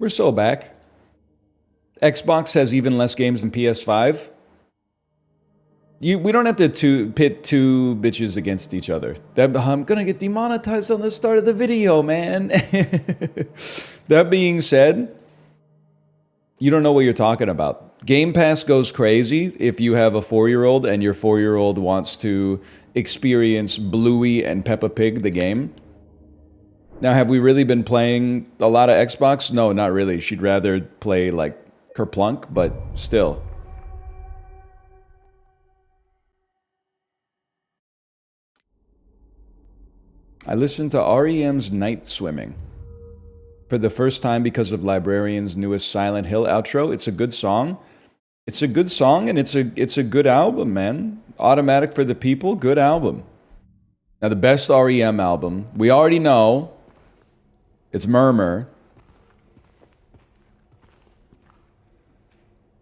We're so back. Xbox has even less games than PS5. We don't have to pit two bitches against each other. I'm gonna get demonetized on the start of the video, man. That being said, you don't know what you're talking about. Game Pass goes crazy if you have a 4-year-old and your 4-year-old wants to experience Bluey and Peppa Pig, the game. Now, have we really been playing a lot of Xbox? No, not really. She'd rather play, like, Kerplunk, but still. I listened to REM's Night Swimming for the first time because of Librarian's newest Silent Hill outro. It's a good song. It's a good song, and it's a good album, man. Automatic for the People, good album. Now, the best REM album, we already know, it's Murmur.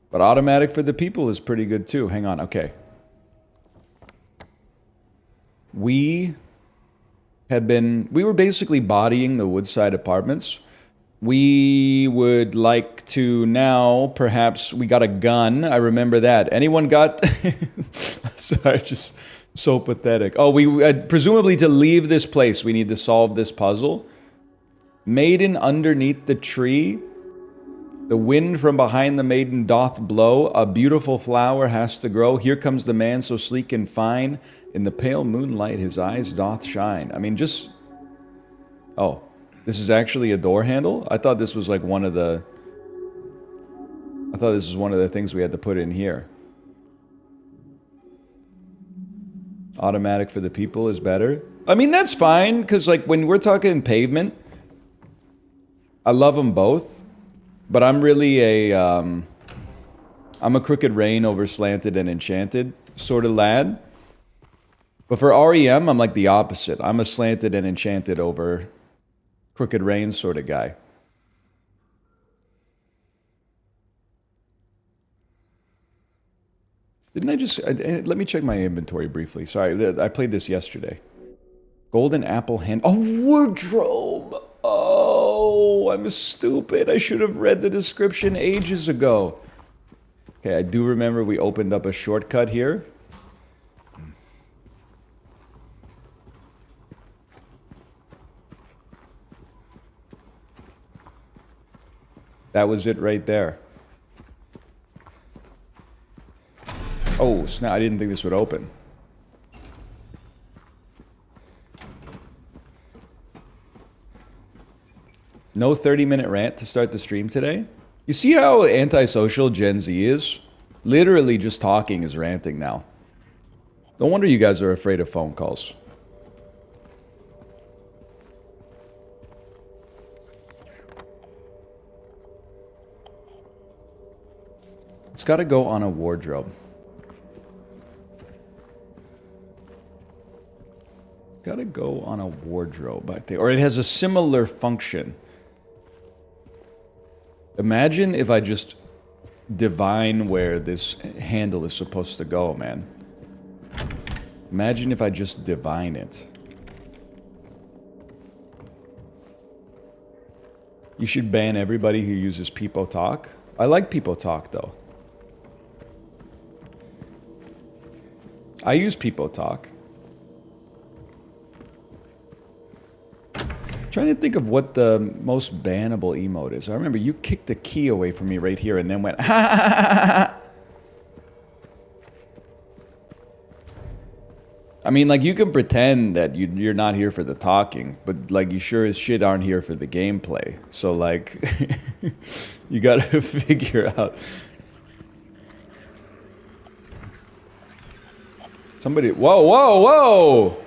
But Automatic for the People is pretty good too. Hang on, okay. We were basically bodying the Woodside Apartments. We would like to now, perhaps, we got a gun. I remember that. Anyone got... Sorry, just so pathetic. Oh, presumably to leave this place, we need to solve this puzzle. Maiden underneath the tree. The wind from behind the maiden doth blow. A beautiful flower has to grow. Here comes the man so sleek and fine. In the pale moonlight his eyes doth shine. I mean, just... Oh. This is actually a door handle? I thought this was like one of the... I thought this was one of the things we had to put in here. Automatic for the People is better. I mean, that's fine, because like when we're talking Pavement, I love them both, but I'm really a... I'm a Crooked Rain over Slanted and Enchanted sort of lad. But for REM, I'm like the opposite. I'm a Slanted and Enchanted over Crooked Rain sort of guy. Didn't I just... let me check my inventory briefly. Sorry, I played this yesterday. Golden Apple Hand... Oh, wardrobe! Oh, I'm stupid. I should have read the description ages ago. Okay, I do remember we opened up a shortcut here. That was it right there. Oh, snap, I didn't think this would open. No 30-minute rant to start the stream today? You see how antisocial Gen Z is? Literally just talking is ranting now. No wonder you guys are afraid of phone calls. It's got to go on a wardrobe. Got to go on a wardrobe, I think. Or it has a similar function. Imagine if I just divine where this handle is supposed to go, man. Imagine if I just divine it. You should ban everybody who uses Peepo Talk. I like Peepo Talk, though. I use Peepo Talk. Trying to think of what the most bannable emote is. I remember you kicked the key away from me right here and then went, ha ha ha ha ha. I mean, like, you can pretend that you're not here for the talking, but, like, you sure as shit aren't here for the gameplay. So, like, you gotta figure out... Somebody... Whoa, whoa, whoa!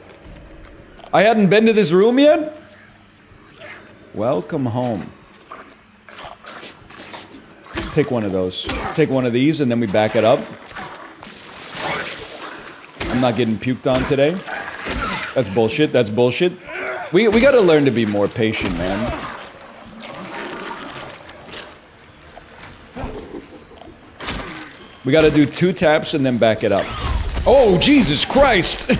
I hadn't been to this room yet? Welcome home. Take one of those. Take one of these and then we back it up. I'm not getting puked on today. That's bullshit. That's bullshit. We gotta learn to be more patient, man. We gotta do 2 taps and then back it up. Oh, Jesus Christ!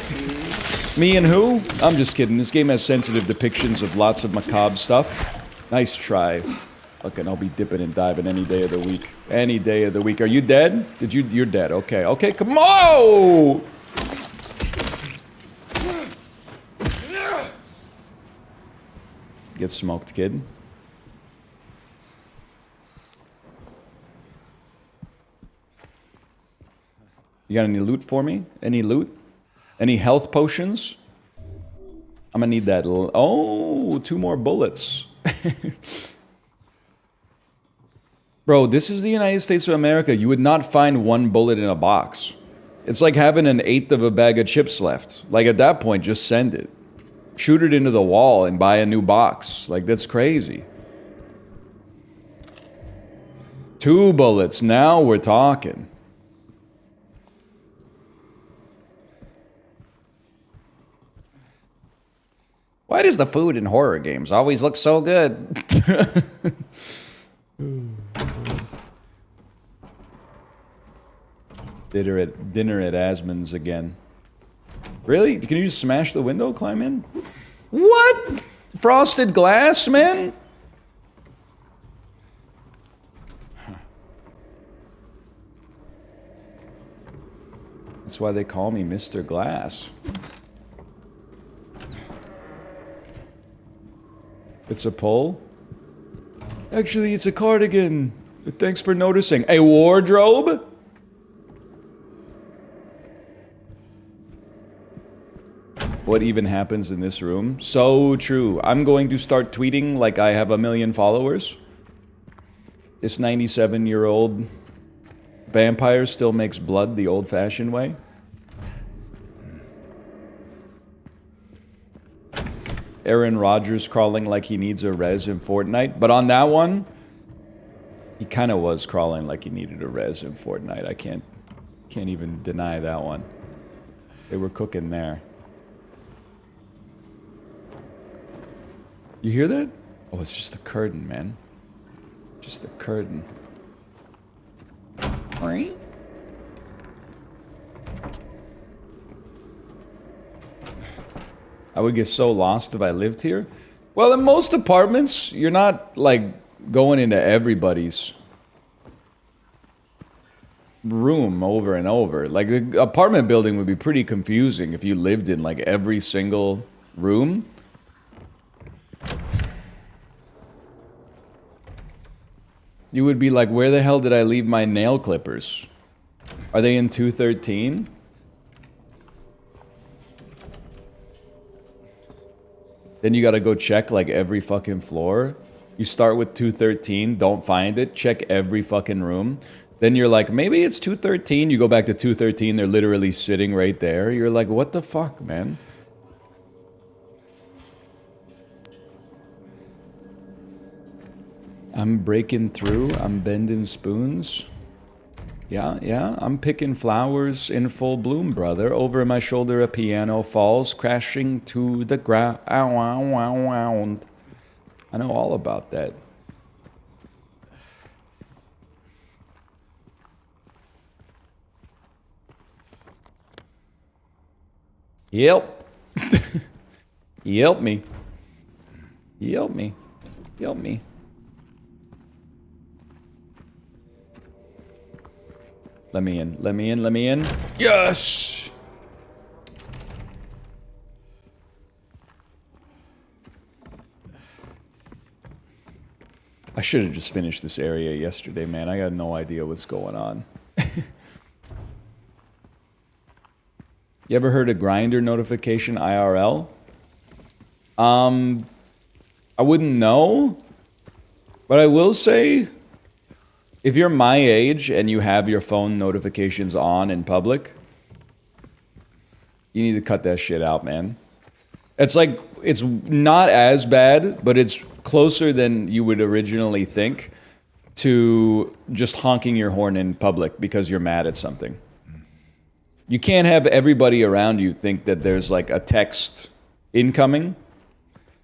Me and who? I'm just kidding. This game has sensitive depictions of lots of macabre stuff. Nice try. Fucking, I'll be dipping and diving any day of the week. Any day of the week. Are you dead? You're dead. Okay. Okay, come on! Get smoked, kid. You got any loot for me? Any loot? Any health potions? I'm gonna need that. Oh, 2 more bullets. Bro, this is the United States of America. You would not find 1 bullet in a box. It's like having 1/8 of a bag of chips left. Like, at that point, just send it. Shoot it into the wall and buy a new box. Like, that's crazy. 2 bullets. Now we're talking. Why does the food in horror games always look so good? Dinner at Asmon's again. Really? Can you just smash the window, climb in? What? Frosted glass, man? That's why they call me Mr. Glass. It's a pole? Actually, it's a cardigan. But thanks for noticing. A wardrobe? What even happens in this room? So true. I'm going to start tweeting like I have 1 million followers. This 97-year-old vampire still makes blood the old-fashioned way. Aaron Rodgers crawling like he needs a res in Fortnite. But on that one, he kind of was crawling like he needed a res in Fortnite. I can't even deny that one. They were cooking there. You hear that? Oh, it's just a curtain, man. Just a curtain. Right? I would get so lost if I lived here. Well, in most apartments, you're not, like, going into everybody's room over and over. Like, the apartment building would be pretty confusing if you lived in, like, every single room. You would be like, where the hell did I leave my nail clippers? Are they in 213? Then you gotta go check like every fucking floor. You start with 213, don't find it, check every fucking room. Then you're like, maybe it's 213. You go back to 213, they're literally sitting right there. You're like, what the fuck, man? I'm breaking through, I'm bending spoons. Yeah, I'm picking flowers in full bloom, brother. Over my shoulder a piano falls, crashing to the ground. I know all about that. Yep. Yelp me. Yelp me. Yelp me. Let me in, let me in, let me in. Yes! I should have just finished this area yesterday, man. I got no idea what's going on. You ever heard of Grindr notification IRL? I wouldn't know, but I will say, if you're my age and you have your phone notifications on in public, you need to cut that shit out, man. It's like, it's not as bad, but it's closer than you would originally think to just honking your horn in public because you're mad at something. You can't have everybody around you think that there's like a text incoming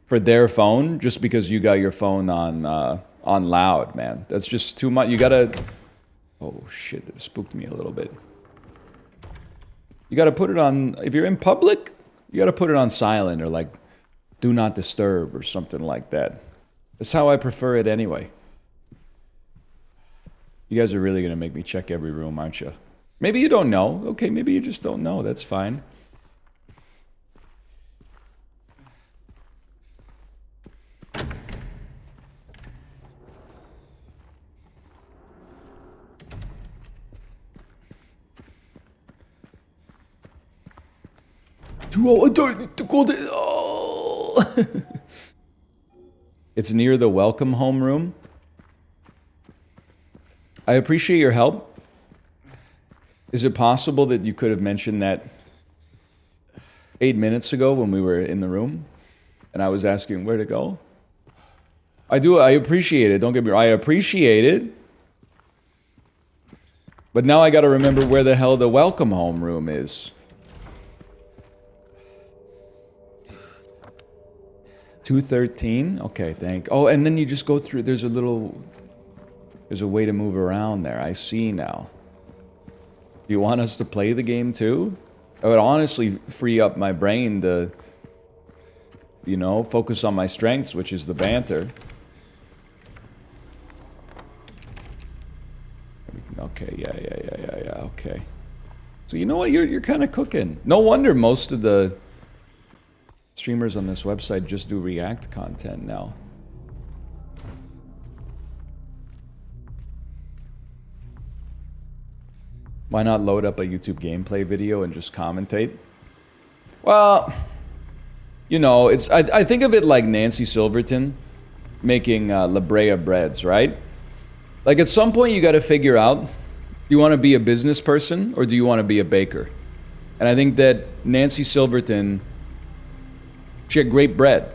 for their phone just because you got your phone on loud, man. That's just too much. You gotta... Oh, shit. It spooked me a little bit. You gotta put it on... If you're in public, you gotta put it on silent or like, do not disturb or something like that. That's how I prefer it anyway. You guys are really gonna make me check every room, aren't you? Maybe you don't know. Okay, maybe you just don't know. That's fine. It's near the welcome home room. I appreciate your help. Is it possible that you could have mentioned that 8 minutes ago when we were in the room and I was asking where to go? I appreciate it. Don't get me wrong. I appreciate it. But now I gotta remember where the hell the welcome home room is. 213? Okay, oh, and then you just go through, there's a way to move around there. I see now. Do you want us to play the game too? I would honestly free up my brain to, you know, focus on my strengths, which is the banter. Okay, yeah, okay. So you know what, you're kind of cooking. No wonder most of the streamers on this website just do React content now. Why not load up a YouTube gameplay video and just commentate? Well, you know, I think of it like Nancy Silverton making La Brea breads, right? Like at some point you got to figure out, do you want to be a business person or do you want to be a baker? And I think that Nancy Silverton, she had great bread,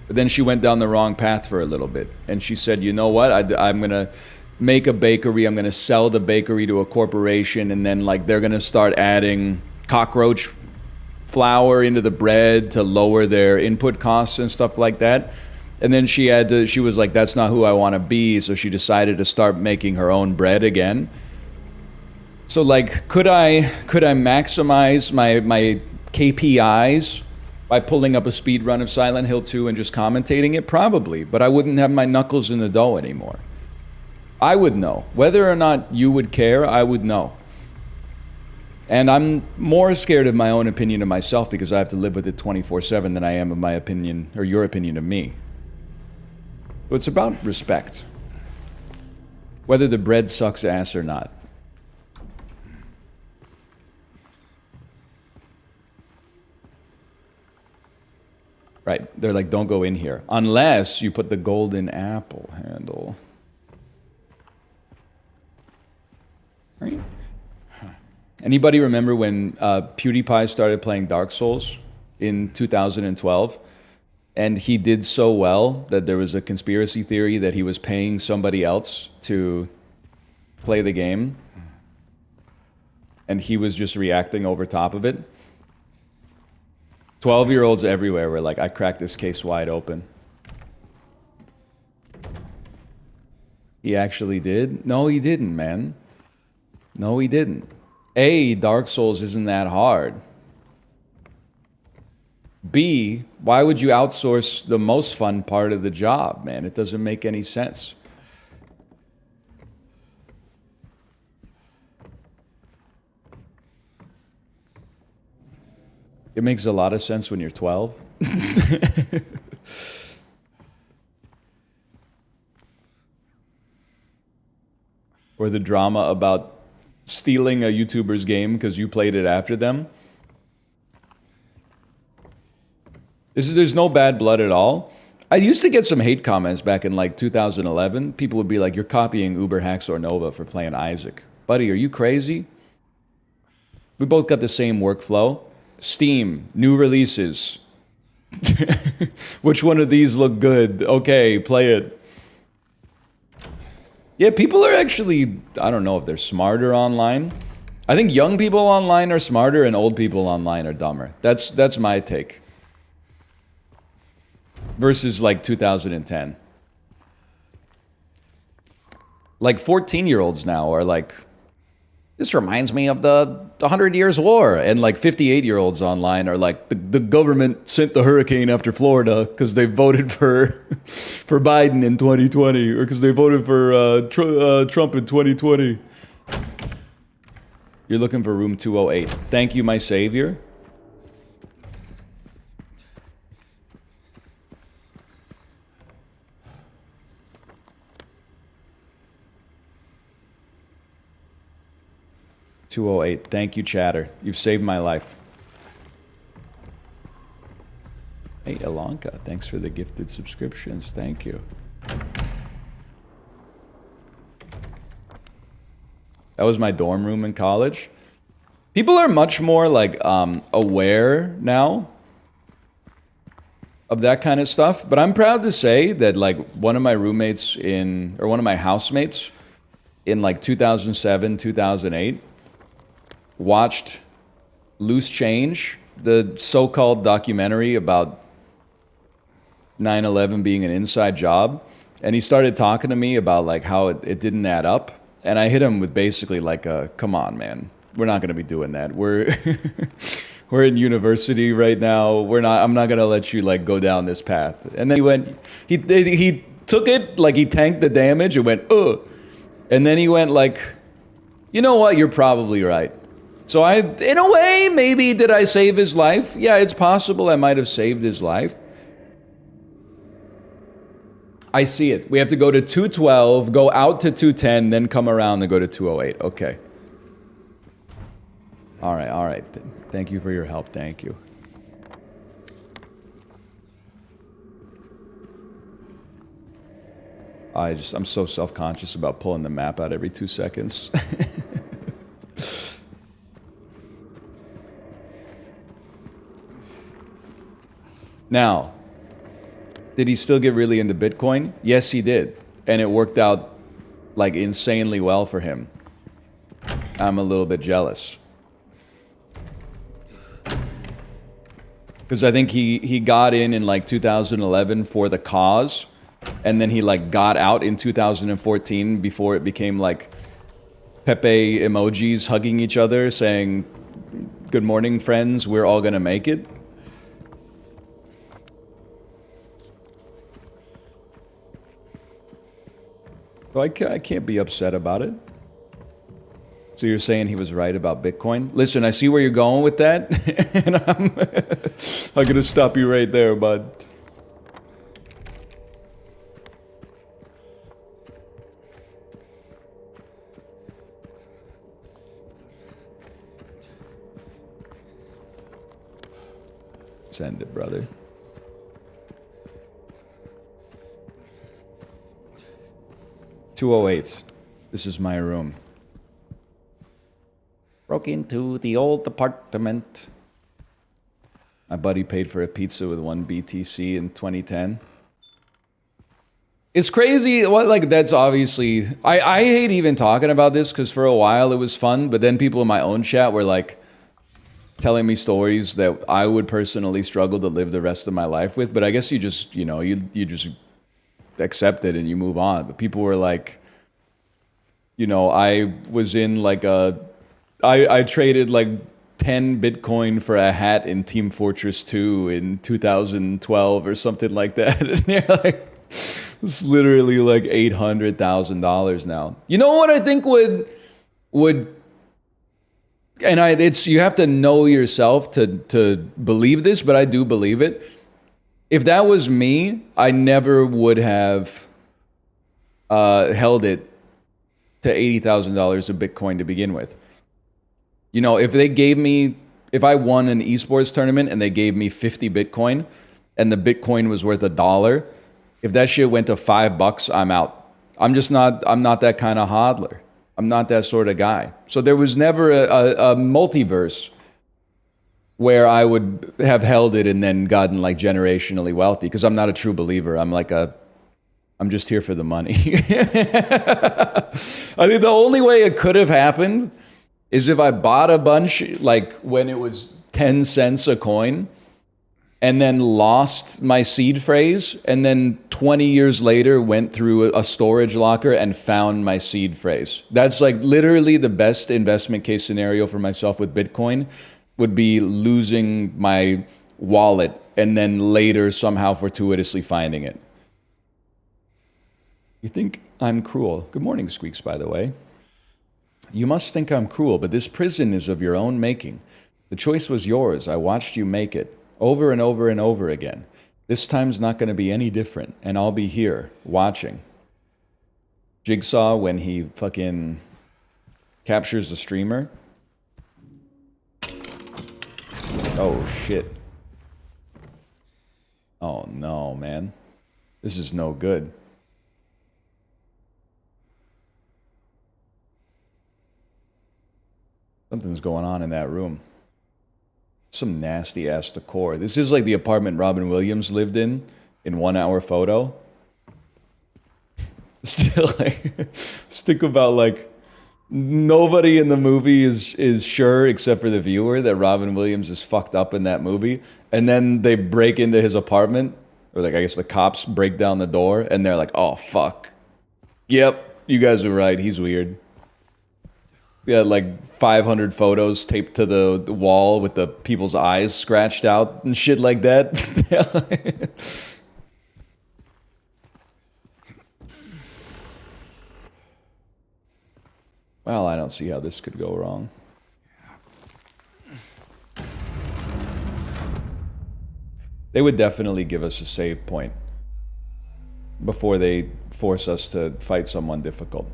but then she went down the wrong path for a little bit. And she said, you know what, I'm going to make a bakery, I'm going to sell the bakery to a corporation, and then like they're going to start adding cockroach flour into the bread to lower their input costs and stuff like that. And then she was like, that's not who I want to be, so she decided to start making her own bread again. So like, could I maximize my KPIs by pulling up a speed run of Silent Hill 2 and just commentating it? Probably, but I wouldn't have my knuckles in the dough anymore. I would know. Whether or not you would care, I would know. And I'm more scared of my own opinion of myself because I have to live with it 24/7 than I am of my opinion or your opinion of me. So it's about respect. Whether the bread sucks ass or not. Right, they're like, don't go in here. Unless you put the golden apple handle. Right? Anybody remember when PewDiePie started playing Dark Souls in 2012? And he did so well that there was a conspiracy theory that he was paying somebody else to play the game. And he was just reacting over top of it. 12-year-olds everywhere were like, I cracked this case wide open. He actually did? No, he didn't, man. No, he didn't. A, Dark Souls isn't that hard. B, why would you outsource the most fun part of the job, man? It doesn't make any sense. It makes a lot of sense when you're 12. Or the drama about stealing a YouTuber's game because you played it after them. There's no bad blood at all. I used to get some hate comments back in like 2011. People would be like, you're copying Uber Haxor Nova for playing Isaac. Buddy, are you crazy? We both got the same workflow. Steam, new releases. Which one of these look good? Okay, play it. Yeah, people are actually, I don't know if they're smarter online. I think young people online are smarter and old people online are dumber. That's my take. Versus like 2010. Like 14-year-olds now are like This reminds me of the 100 Years' War. And like 58-year-olds online are like, the government sent the hurricane after Florida because they voted for Biden in 2020 or because they voted for Trump in 2020. You're looking for room 208. Thank you, my savior. $208. Thank you, chatter. You've saved my life. Hey, Elanka, thanks for the gifted subscriptions. Thank you. That was my dorm room in college. People are much more like aware now of that kind of stuff. But I'm proud to say that like one of my housemates in like 2007, 2008 watched Loose Change, the so-called documentary about 9/11 being an inside job. And he started talking to me about like how it didn't add up. And I hit him with basically like come on, man, we're not going to be doing that. We're in university right now. I'm not going to let you like go down this path. And then he took it, like he tanked the damage and went, ugh. And then he went like, you know what? You're probably right. So in a way, maybe did I save his life? Yeah, it's possible I might have saved his life. I see it. We have to go to 212, go out to 210, then come around and go to 208. Okay. All right. Thank you for your help. Thank you. I'm so self-conscious about pulling the map out every 2 seconds. Now, did he still get really into Bitcoin? Yes, he did. And it worked out like insanely well for him. I'm a little bit jealous. Because I think he got in like 2011 for the cause. And then he like got out in 2014 before it became like Pepe emojis hugging each other saying, "Good morning, friends, we're all gonna make it." So I can't be upset about it. So you're saying he was right about Bitcoin? Listen, I see where you're going with that, and I'm gonna stop you right there, bud. Send it, brother. $208. This is my room. Broke into the old apartment. My buddy paid for a pizza with 1 BTC in 2010. It's crazy. What, like, that's obviously... I hate even talking about this because for a while it was fun, but then people in my own chat were like telling me stories that I would personally struggle to live the rest of my life with. But I guess you just, you know, you just accept it and you move on. But people were like, you know, I was in like I traded like 10 Bitcoin for a hat in Team Fortress 2 in 2012 or something like that. And you're like, it's literally like $800,000 now. You know what I think would and it's you have to know yourself to believe this, but I do believe it. If that was me, I never would have held it to $80,000 of Bitcoin to begin with. You know, if I won an esports tournament and they gave me 50 Bitcoin and the Bitcoin was worth $1, if that shit went to $5, I'm out. I'm not that kind of hodler. I'm not that sort of guy. So there was never a multiverse where I would have held it and then gotten like generationally wealthy, because I'm not a true believer. I'm just here for the money. I think the only way it could have happened is if I bought a bunch like when it was 10 cents a coin and then lost my seed phrase, and then 20 years later went through a storage locker and found my seed phrase. That's like literally the best investment case scenario for myself with Bitcoin would be losing my wallet and then later somehow fortuitously finding it. You think I'm cruel? Good morning, Squeaks, by the way. You must think I'm cruel, but this prison is of your own making. The choice was yours. I watched you make it. Over and over and over again. This time's not going to be any different, and I'll be here, watching. Jigsaw, when he fucking captures the streamer. Oh, shit. Oh, no, man. This is no good. Something's going on in that room. Some nasty ass decor. This is like the apartment Robin Williams lived in 1 hour photo. Still like stick about like nobody in the movie is sure except for the viewer that Robin Williams is fucked up in that movie. And then they break into his apartment, or like I guess the cops break down the door and they're like, "Oh fuck. Yep, you guys were right. He's weird." We had like 500 photos taped to the wall with the people's eyes scratched out and shit like that. Well, I don't see how this could go wrong. They would definitely give us a save point before they force us to fight someone difficult.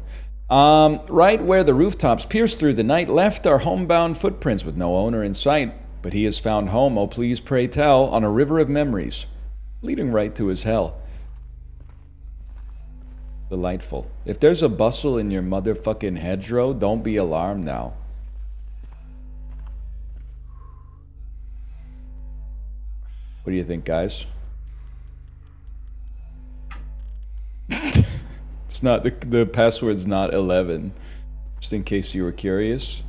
Right where the rooftops pierce through the night left are homebound footprints with no owner in sight. But he has found home, oh please pray tell, on a river of memories, leading right to his hell. Delightful. If there's a bustle in your motherfucking hedgerow, don't be alarmed now. What do you think, guys? It's not, the password's not 11. Just in case you were curious.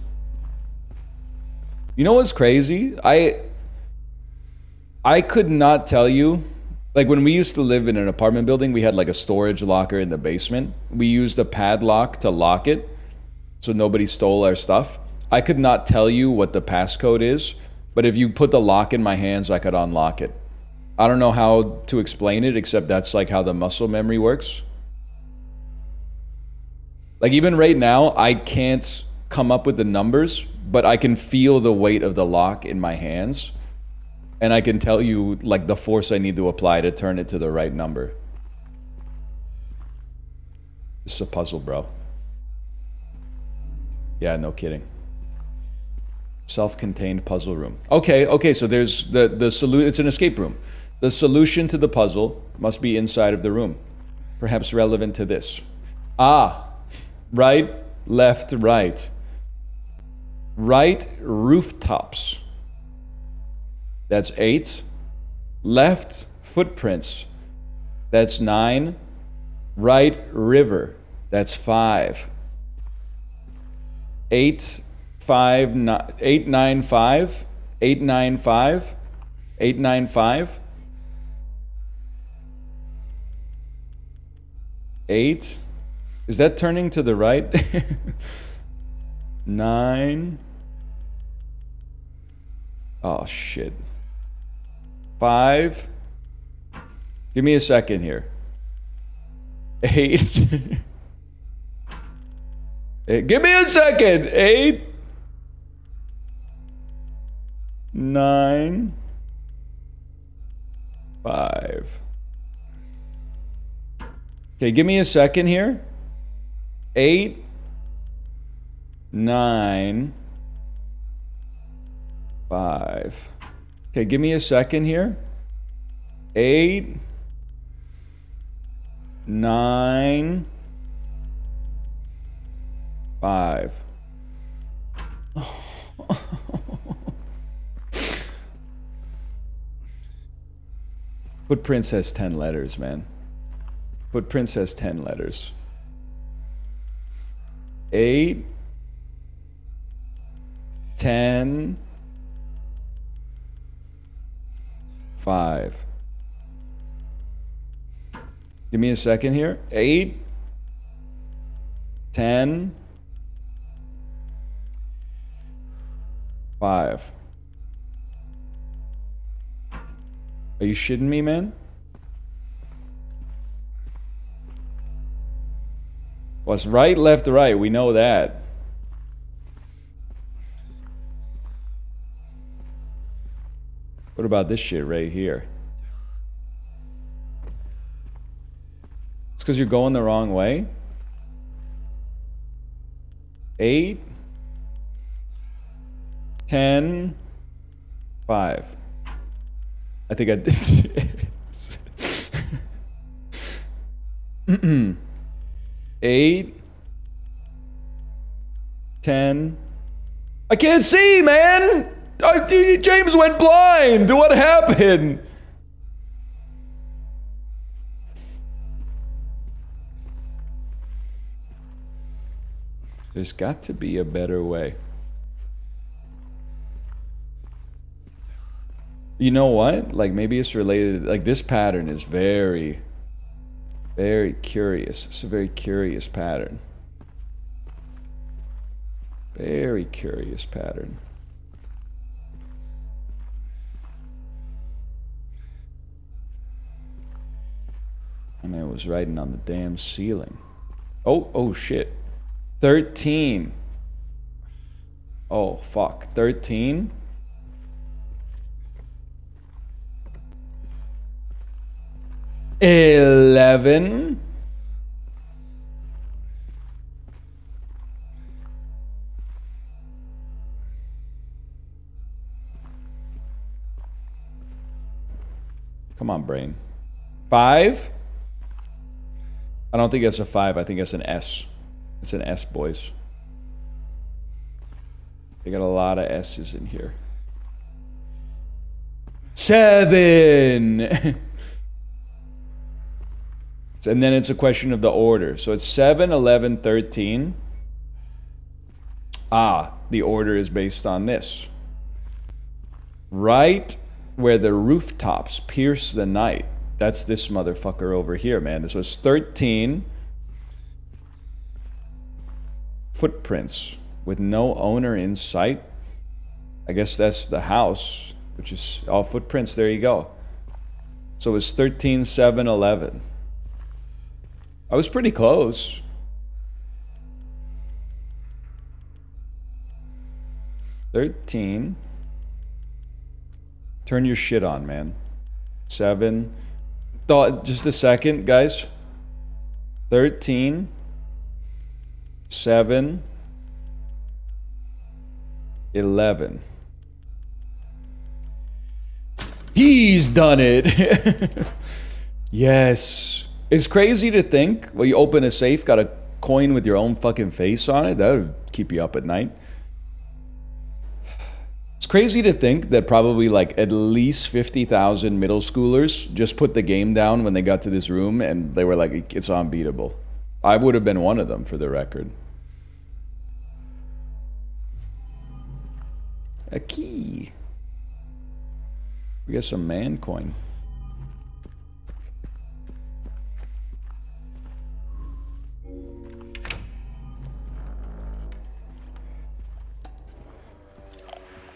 You know what's crazy? I could not tell you. Like when we used to live in an apartment building, we had like a storage locker in the basement. We used a padlock to lock it so nobody stole our stuff. I could not tell you what the passcode is, but if you put the lock in my hands, I could unlock it. I don't know how to explain it, except that's like how the muscle memory works. Like even right now, I can't come up with the numbers, but I can feel the weight of the lock in my hands. And I can tell you like the force I need to apply to turn it to the right number. This is a puzzle, bro. Yeah, no kidding. Self-contained puzzle room. Okay, so there's the solution. It's an escape room. The solution to the puzzle must be inside of the room. Perhaps relevant to this. Right, left, right. Right rooftops. That's 8. Left footprints. That's 9. Right river. That's 5. 8, 5, 9, 8, 9, 5. 8, 9, 5. 8, 9, 5. 8. Is that turning to the right? 9. Oh, shit. 5. Give me a second here. 8. Give me a second. 8. 9. 5. Okay, give me a second here. 8. 9. 5. Okay, give me a second here. 8. 9. 5. Footprints has 10 letters, man. Footprints has 10 letters. 8. 10. 5. Give me a second here. 8, 10, 5. Are you shitting me, man? What's right, left, right? We know that. What about this shit right here? It's because you're going the wrong way. 8, 10, 5. I think I did. 8, 10. I can't see, man! James went blind! What happened? There's got to be a better way. You know what? Like, maybe it's related. Like, this pattern is very, very curious. It's a very curious pattern. Very curious pattern. I mean, it was writing on the damn ceiling. Oh shit. 13. Oh, fuck. 13? $11. Come on, brain. 5? I don't think it's a 5. I think it's an S. It's an S, boys. They got a lot of S's in here. 7! And then it's a question of the order. So it's 7, 11, 13. Ah, the order is based on this. Right where the rooftops pierce the night. That's this motherfucker over here, man. So it's 13 footprints with no owner in sight. I guess that's the house, which is all footprints. There you go. So it's 13, 7, 11. I was pretty close. $13. Turn your shit on, man. 7. Just a second, guys. 13. 7. 11. He's done it. Yes. It's crazy to think, well, you open a safe, got a coin with your own fucking face on it. That would keep you up at night. It's crazy to think that probably like at least 50,000 middle schoolers just put the game down when they got to this room and they were like, it's unbeatable. I would have been one of them, for the record. A key. We got some man coin.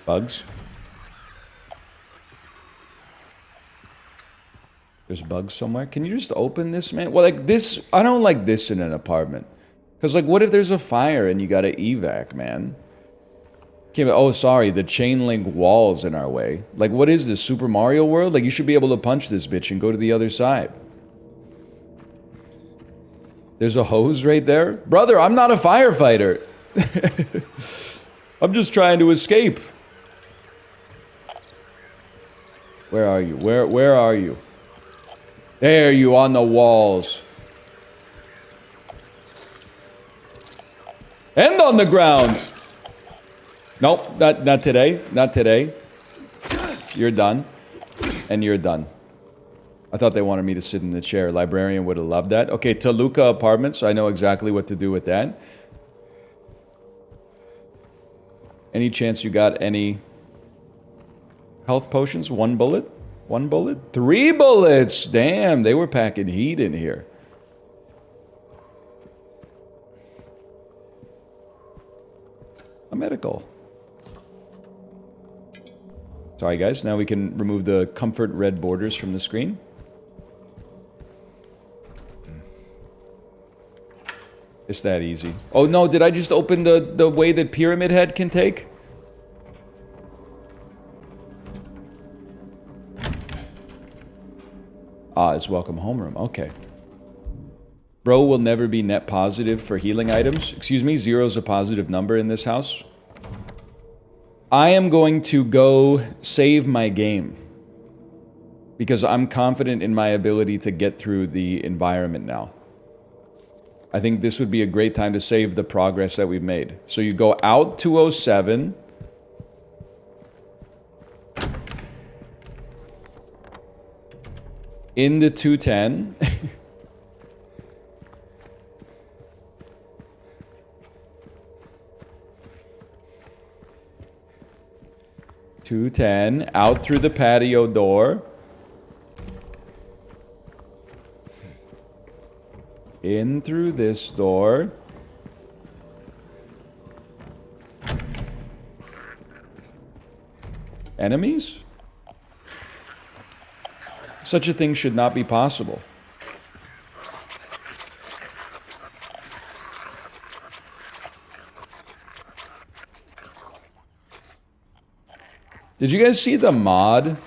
Bugs. There's bugs somewhere. Can you just open this, man? Well, like this, I don't like this in an apartment. Because, like, what if there's a fire and you gotta evac, man? Okay, oh, sorry, the chain link wall's in our way. Like, what is this, Super Mario World? Like, you should be able to punch this bitch and go to the other side. There's a hose right there? Brother, I'm not a firefighter. I'm just trying to escape. Where are you? Where are you? There you on the walls. And on the ground. Nope, not today. Not today. You're done. And you're done. I thought they wanted me to sit in the chair. Librarian would have loved that. Okay, Toluca Apartments. I know exactly what to do with that. Any chance you got any health potions? 1 bullet? 1 bullet? 3 bullets! Damn, they were packing heat in here. A medical. Sorry guys, now we can remove the comfort red borders from the screen. It's that easy. Oh no, did I just open the way that Pyramid Head can take? Ah, it's welcome homeroom. Okay. Bro will never be net positive for healing items. Excuse me, 0 is a positive number in this house. I am going to go save my game. Because I'm confident in my ability to get through the environment now. I think this would be a great time to save the progress that we've made. So you go out 207. Into 210. 210, out through the patio door. In through this door. Enemies? Such a thing should not be possible. Did you guys see the mod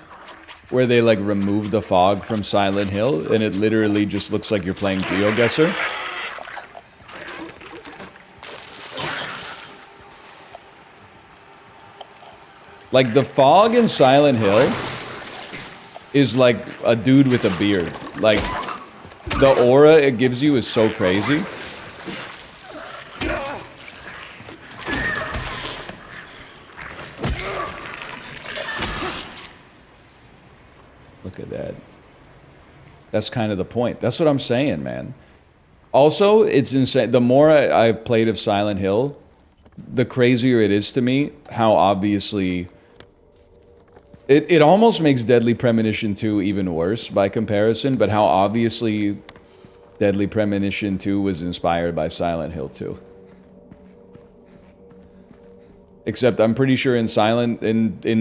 where they like remove the fog from Silent Hill and it literally just looks like you're playing GeoGuessr? Like the fog in Silent Hill is like a dude with a beard. Like the aura it gives you is so crazy. Look at that. That's kind of the point. That's what I'm saying, man. Also, it's insane. The more I've played of Silent Hill, the crazier it is to me how obviously... It almost makes Deadly Premonition 2 even worse by comparison, but how obviously Deadly Premonition 2 was inspired by Silent Hill 2. Except I'm pretty sure in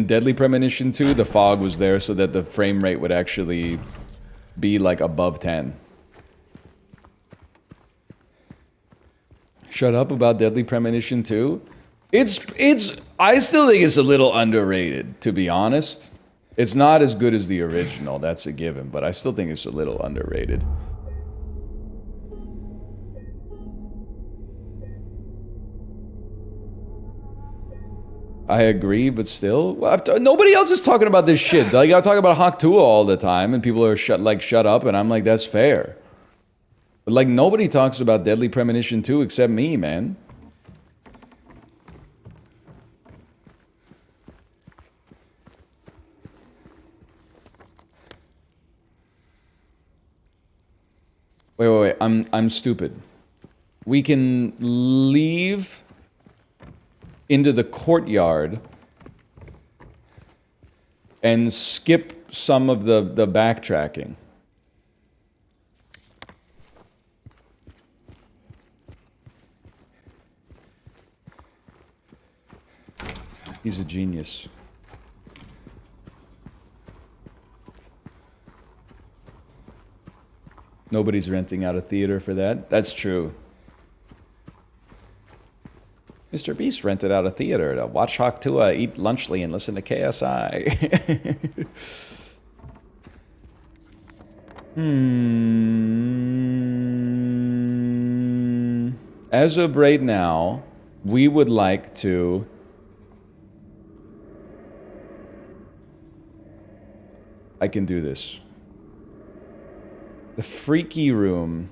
Deadly Premonition 2, the fog was there so that the frame rate would actually be like above 10. Shut up about Deadly Premonition 2. I still think it's a little underrated, to be honest. It's not as good as the original, that's a given, but I still think it's a little underrated. I agree, but still, nobody else is talking about this shit. Like, I talk about Hawk Tuah all the time, and people are shut up, and I'm like, that's fair. But like, nobody talks about Deadly Premonition 2 except me, man. Wait. I'm stupid. We can leave into the courtyard and skip some of the backtracking. He's a genius. Nobody's renting out a theater for that. That's true. Mr. Beast rented out a theater to watch Hawk Tuah, eat lunchly, and listen to KSI. As of right now, we would like to... I can do this. The freaky room.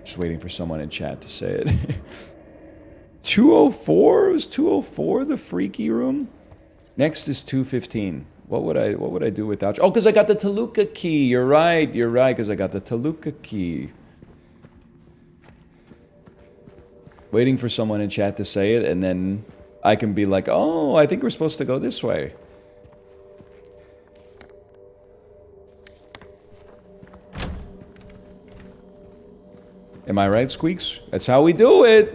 Just waiting for someone in chat to say it. 204? It was 204, the freaky room? Next is 215. What would I do without you? Oh, because I got the Toluca key. You're right, because I got the Toluca key. Waiting for someone in chat to say it, and then I can be like, oh, I think we're supposed to go this way. Am I right, Squeaks? That's how we do it.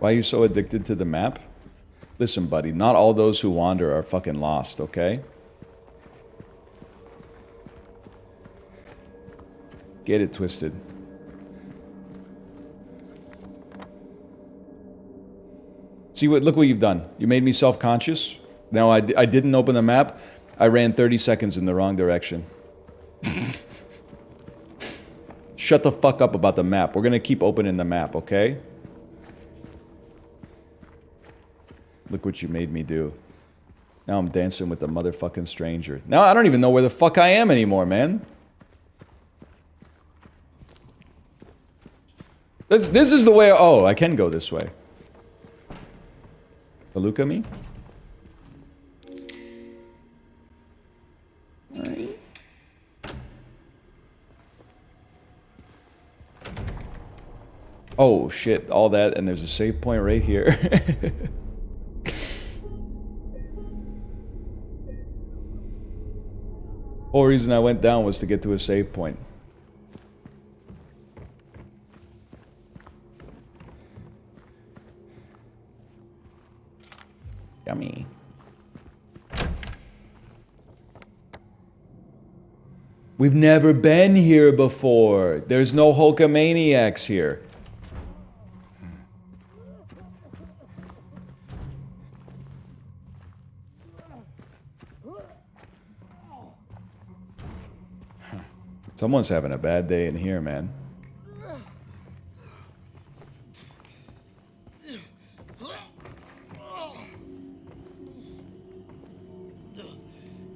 Why are you so addicted to the map? Listen, buddy, not all those who wander are fucking lost, okay? Get it twisted. See what? Look what you've done. You made me self-conscious. Now I didn't open the map. I ran 30 seconds in the wrong direction. Shut the fuck up about the map. We're gonna keep opening the map, okay? Look what you made me do. Now I'm dancing with the motherfucking stranger. Now I don't even know where the fuck I am anymore, man. This is the way. Oh, I can go this way. Look at me. Right. Oh shit! All that, and there's a save point right here. Whole reason I went down was to get to a save point. Yummy. We've never been here before. There's no Hulkamaniacs here. Someone's having a bad day in here, man.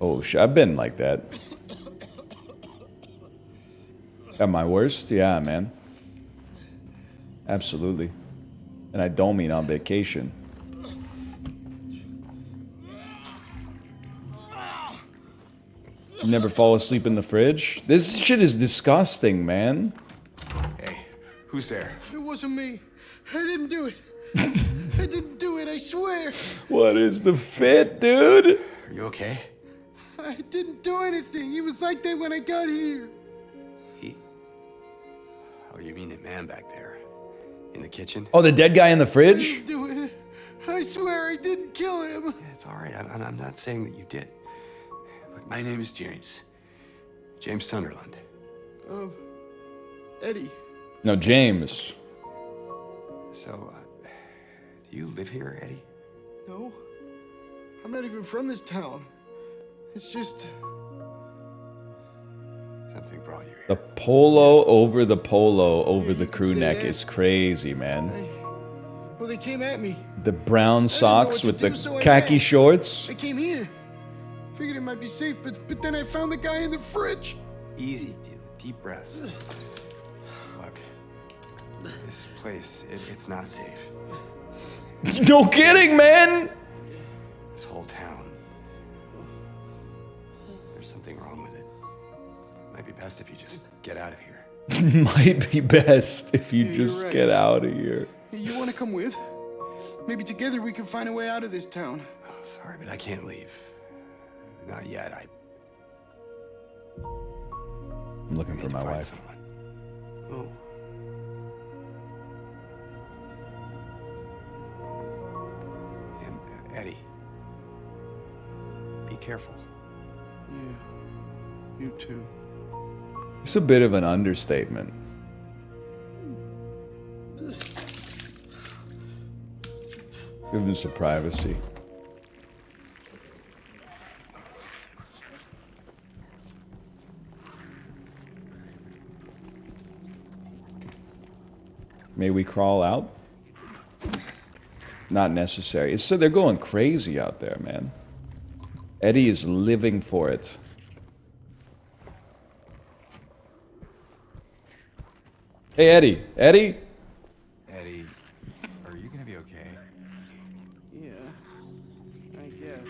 Oh, I've been like that. At my worst? Yeah, man. Absolutely. And I don't mean on vacation. You never fall asleep in the fridge? This shit is disgusting, man. Hey, who's there? It wasn't me. I didn't do it. I didn't do it, I swear. What is the fit, dude? Are you okay? I didn't do anything. He was like that when I got here. He... Oh, you mean the man back there? In the kitchen? Oh, the dead guy in the I fridge? didn't do it. I swear I didn't kill him. Yeah, it's all right. I'm not saying that you did. Look, my name is James. James Sunderland. Eddie. No, James. So, do you live here, Eddie? No. I'm not even from this town. It's just... Something brought you here. The polo over the crew say neck that. is crazy, man. Well, they came at me. The brown socks what with to the do, so I khaki ran. shorts. I came here. Figured it might be safe, but then I found the guy in the fridge. Easy, deep breaths. Look, this place, it's not safe. No kidding, man! This whole town. There's something wrong with it. Might be best if you just get out of here. Might be best if you Yeah, you're just right. get out of here. Hey, you want to come with? Maybe together we can find a way out of this town. Oh, sorry, but I can't leave. Not yet. I'm looking need for to my find wife. someone. Oh. And Eddie, be careful. Yeah. You too. It's a bit of an understatement. Give him some privacy. May we crawl out? Not necessary. So they're going crazy out there, man. Eddie is living for it. Hey, Eddie. Eddie? Eddie, are you gonna be okay? Yeah. I guess.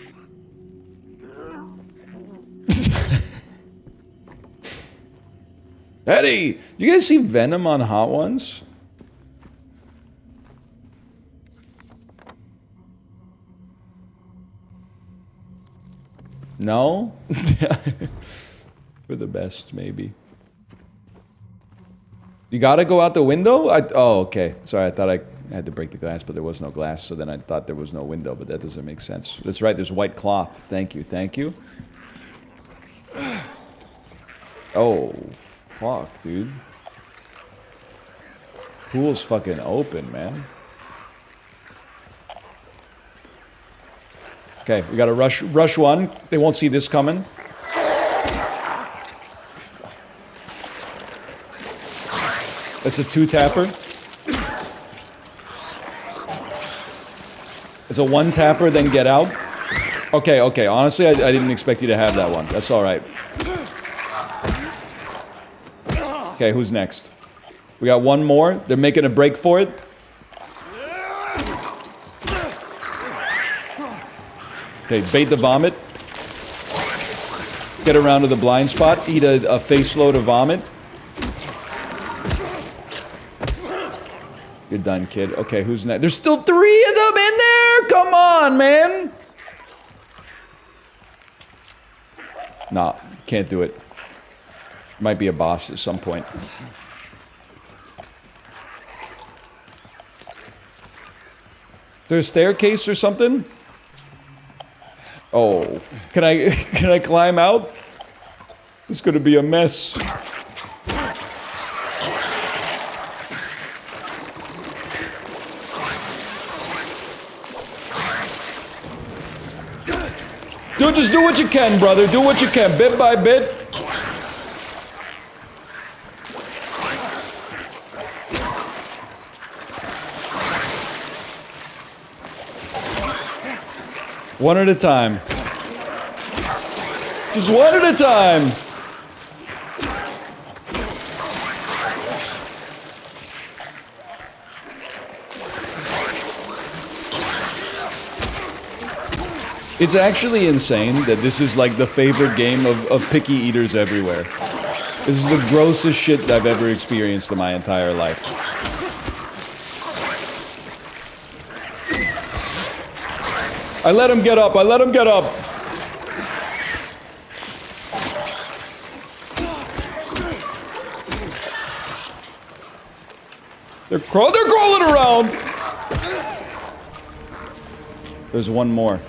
Eddie! You guys see Venom on Hot Ones? No? For the best, maybe. You gotta go out the window? Oh, okay. Sorry, I thought I had to break the glass, but there was no glass, so then I thought there was no window, but that doesn't make sense. That's right, there's white cloth. Thank you, thank you. Oh, fuck, dude. Pool's fucking open, man. Okay, we gotta rush one. They won't see this coming. That's a 2-tapper. It's a 1-tapper, then get out. Okay, okay. Honestly, I didn't expect you to have that one. That's alright. Okay, who's next? We got one more. They're making a break for it. Okay, bait the vomit. Get around to the blind spot. Eat a face load of vomit. You're done, kid. Okay, who's next? There's still 3 of them in there! Come on, man! Nah, can't do it. Might be a boss at some point. Is there a staircase or something? Oh, can I climb out? It's gonna be a mess. Dude, just do what you can, brother. Do what you can, bit by bit. One at a time. Just one at a time. It's actually insane that this is like the favorite game of picky eaters everywhere. This is the grossest shit I've ever experienced in my entire life. I let him get up, I let him get up. They're crawling around. There's one more.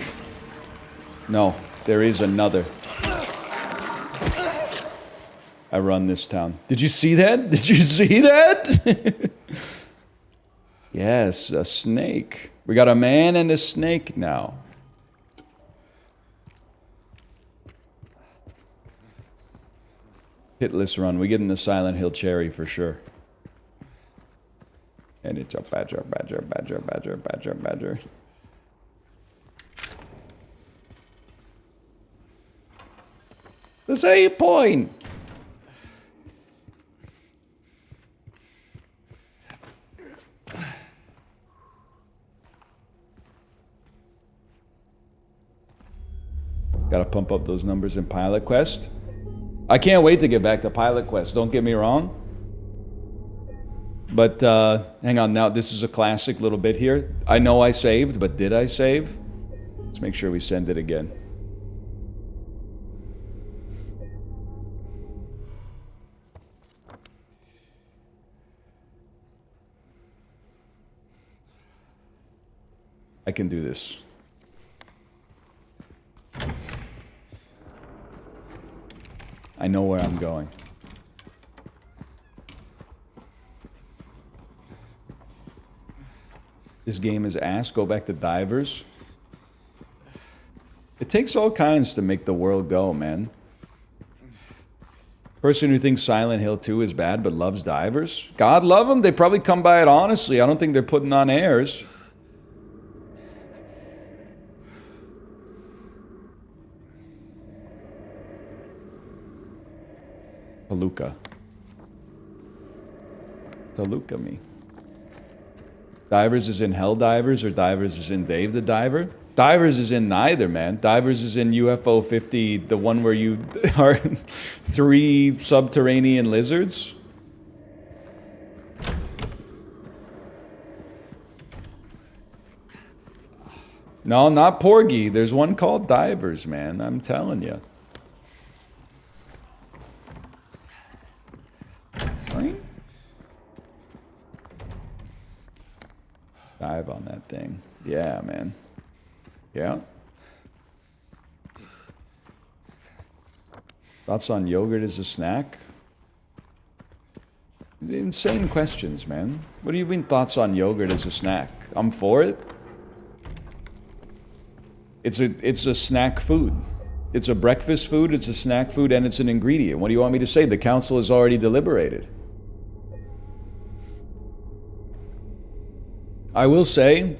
No, there is another. I run this town. Did you see that? Did you see that? Yes, a snake. We got a man and a snake now. Hitless run. We get in the Silent Hill cherry for sure. And it's a badger, badger, badger, badger, badger, badger. The save point! Gotta pump up those numbers in Pilot Quest. I can't wait to get back to Pilot Quest, don't get me wrong. But, hang on now, this is a classic little bit here. I know I saved, but did I save? Let's make sure we send it again. I can do this. I know where I'm going. This game is ass. Go back to divers. It takes all kinds to make the world go, man. Person who thinks Silent Hill 2 is bad but loves divers. God love them. They probably come by it honestly. I don't think they're putting on airs. Taluka. Taluka me. Divers is in Helldivers or Divers is in Dave the Diver? Divers is in neither, man. Divers is in UFO 50, the one where you are 3 subterranean lizards. No, not Porgy. There's one called Divers, man. I'm telling you. Right? Dive on that thing. Yeah, man. Yeah. Thoughts on yogurt as a snack? Insane questions, man. What do you mean thoughts on yogurt as a snack? I'm for it. It's a snack food. It's a breakfast food, it's a snack food, and it's an ingredient. What do you want me to say? The council has already deliberated. I will say,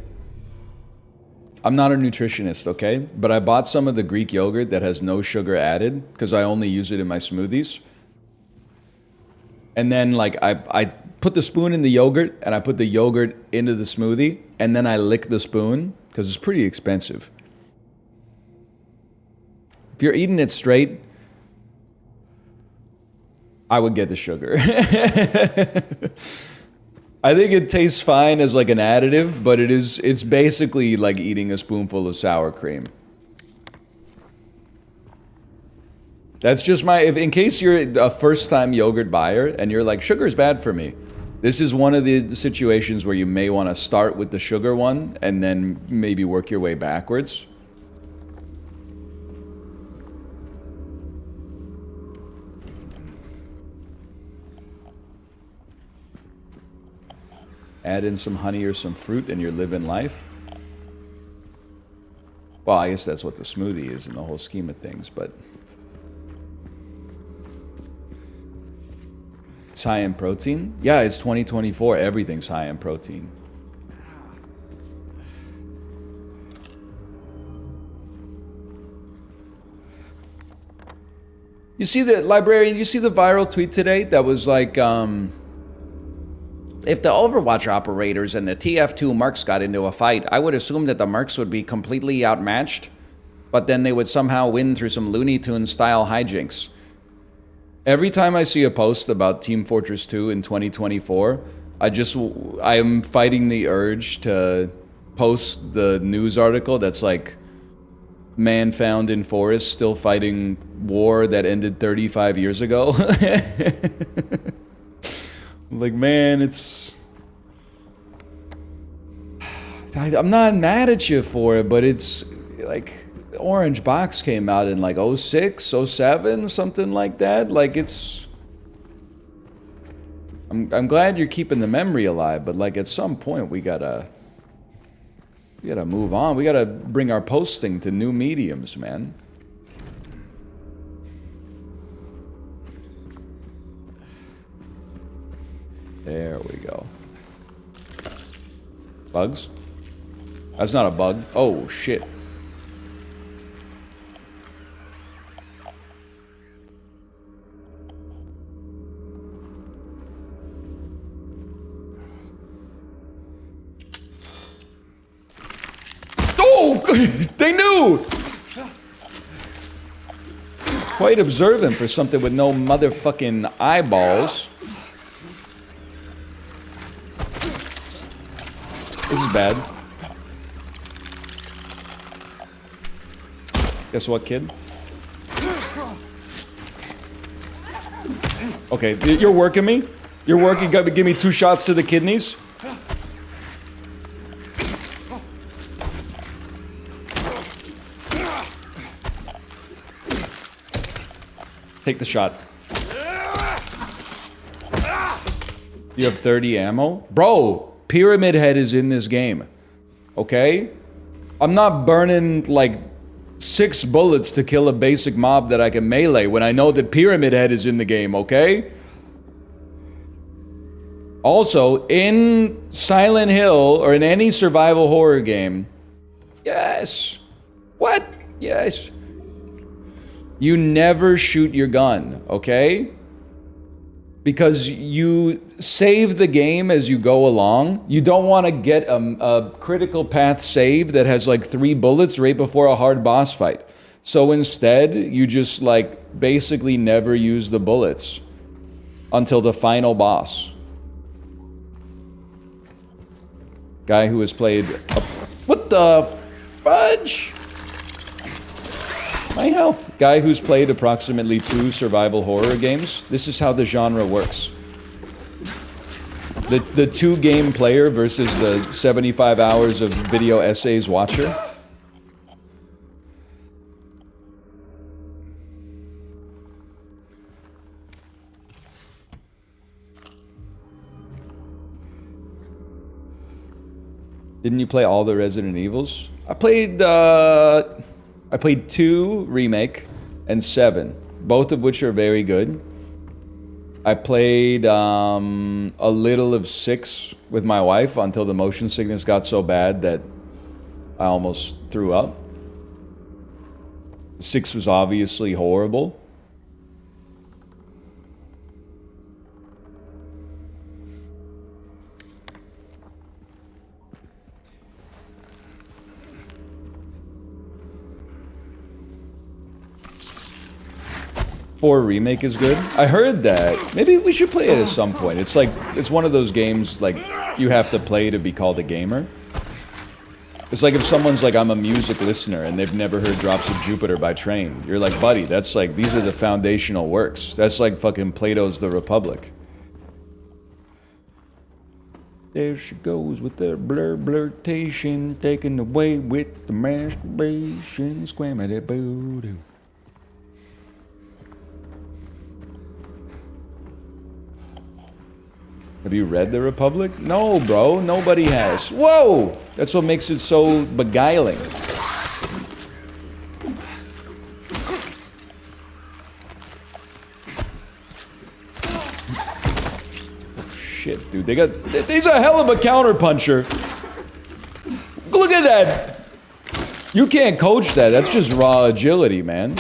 I'm not a nutritionist, okay? But I bought some of the Greek yogurt that has no sugar added, because I only use it in my smoothies. And then, like, I put the spoon in the yogurt, and I put the yogurt into the smoothie, and then I lick the spoon, because it's pretty expensive. If you're eating it straight, I would get the sugar. I think it tastes fine as like an additive, but it's basically like eating a spoonful of sour cream. That's just in case you're a first-time yogurt buyer and you're like, sugar's bad for me. This is one of the situations where you may want to start with the sugar one and then maybe work your way backwards. Add in some honey or some fruit and you're living life. Well, I guess that's what the smoothie is in the whole scheme of things, but it's high in protein. Yeah, it's 2024. Everything's high in protein. You see the librarian, you see the viral tweet today that was like, if the Overwatch operators and the TF2 mercs got into a fight, I would assume that the mercs would be completely outmatched, but then they would somehow win through some Looney Tunes style hijinks. Every time I see a post about Team Fortress 2 in 2024, I am fighting the urge to post the news article that's like, man found in forest still fighting war that ended 35 years ago. Like, man, I'm not mad at you for it, but it's like Orange Box came out in like 06, 07, something like that. Like, I'm glad you're keeping the memory alive, but like at some point we gotta move on. We gotta bring our posting to new mediums, man. There we go. Bugs? That's not a bug. Oh, shit. Oh! They knew! Quite observant for something with no motherfucking eyeballs. This is bad. Guess what, kid? Okay, you're working me? You're working, got to give me 2 shots to the kidneys? Take the shot. You have 30 ammo? Bro! Pyramid Head is in this game, okay? I'm not burning like 6 bullets to kill a basic mob that I can melee when I know that Pyramid Head is in the game, okay? Also, in Silent Hill or in any survival horror game, yes. What? Yes. You never shoot your gun, okay? Because you save the game as you go along. You don't want to get a critical path save that has like 3 bullets right before a hard boss fight. So instead, you just like basically never use the bullets until the final boss. Guy who has played... What the... Fudge! My health. Guy who's played approximately 2 survival horror games. This is how the genre works. The 2 game player versus the 75 hours of video essays watcher. Didn't you play all the Resident Evils? I played 2 remake and 7, both of which are very good. I played a little of 6 with my wife until the motion sickness got so bad that I almost threw up. 6 was obviously horrible. Four remake is good. I heard that. Maybe we should play it at some point. It's like, it's one of those games like you have to play to be called a gamer. It's like if someone's like, I'm a music listener and they've never heard Drops of Jupiter by Train. You're like, buddy, that's like, these are the foundational works. That's like fucking Plato's The Republic. There she goes with the blurtation, taken away with the masturbation, squamity boo doo. Have you read The Republic? No, bro. Nobody has. Whoa! That's what makes it so beguiling. Oh, shit, dude. He's a hell of a counterpuncher. Look at that! You can't coach that. That's just raw agility, man.